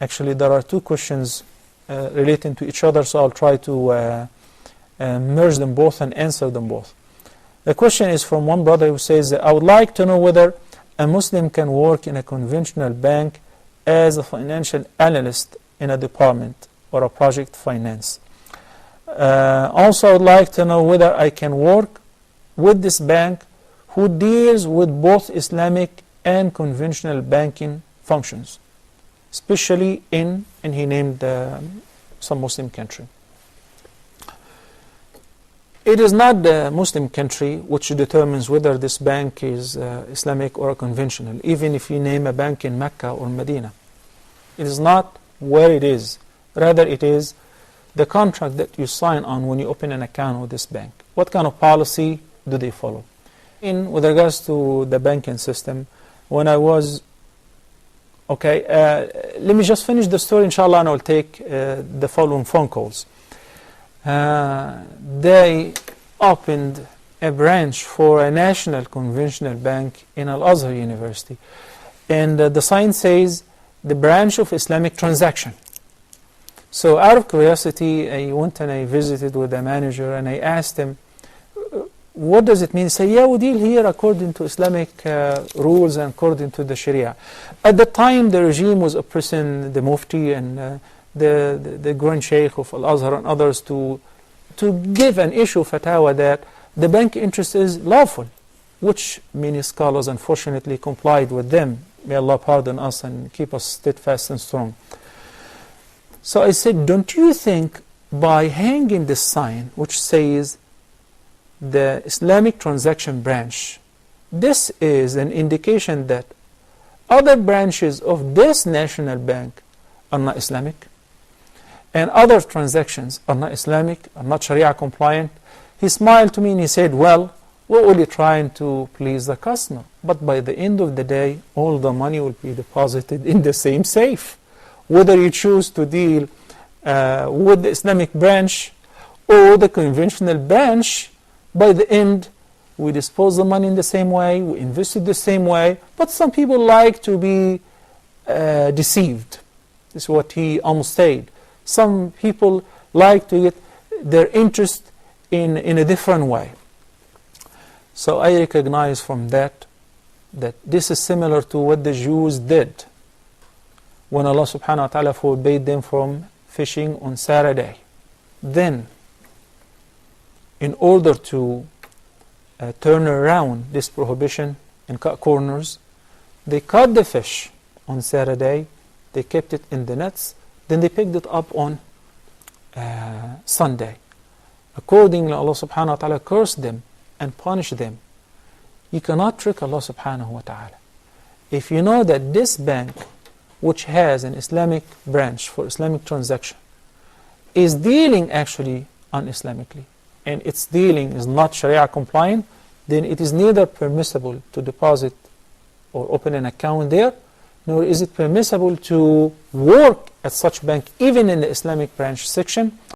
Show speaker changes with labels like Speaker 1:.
Speaker 1: Actually, there are two questions relating to each other, so I'll try to merge them both and answer them both. The question is from one brother who says, I would like to know whether a Muslim can work in a conventional bank as a financial analyst in a department or a project finance. Also, I would like to know whether I can work with this bank who deals with both Islamic and conventional banking functions, especially in, and he named some Muslim country. It is not the Muslim country which determines whether this bank is Islamic or conventional, even if you name a bank in Mecca or Medina. It is not where it is. Rather, it is the contract that you sign on when you open an account with this bank. What kind of policy do they follow? With regards to the banking system, when I was... Okay, let me just finish the story, inshallah, and I'll take the following phone calls. They opened a branch for a national conventional bank in Al-Azhar University. And the sign says, the branch of Islamic transaction. So out of curiosity, I went and I visited with the manager and I asked him, what does it mean? He said, yeah, we deal here according to Islamic rules and according to the Sharia. At the time, the regime was oppressing the Mufti and the Grand Sheikh of Al-Azhar and others to give an issue fatwa that the bank interest is lawful, which many scholars unfortunately complied with them. May Allah pardon us and keep us steadfast and strong. So I said, don't you think by hanging this sign which says the Islamic transaction branch, this is an indication that other branches of this national bank are not Islamic and other transactions are not Islamic, are not Sharia compliant? He smiled to me and he said, well, we're only trying to please the customer, but by the end of the day all the money will be deposited in the same safe. Whether you choose to deal with the Islamic branch or the conventional branch, by the end, we dispose the money in the same way, we invest it the same way, but some people like to be deceived. This is what he almost said. Some people like to get their interest in a different way. So I recognize from that this is similar to what the Jews did when Allah subhanahu wa ta'ala forbade them from fishing on Saturday. Then, in order to turn around this prohibition and cut corners, they caught the fish on Saturday, they kept it in the nets, then they picked it up on Sunday. Accordingly, Allah subhanahu wa ta'ala cursed them and punished them. You cannot trick Allah subhanahu wa ta'ala. If you know that this bank, which has an Islamic branch for Islamic transaction, is dealing actually un-Islamically, and its dealing is not Sharia compliant, then it is neither permissible to deposit or open an account there, nor is it permissible to work at such bank, even in the Islamic branch section.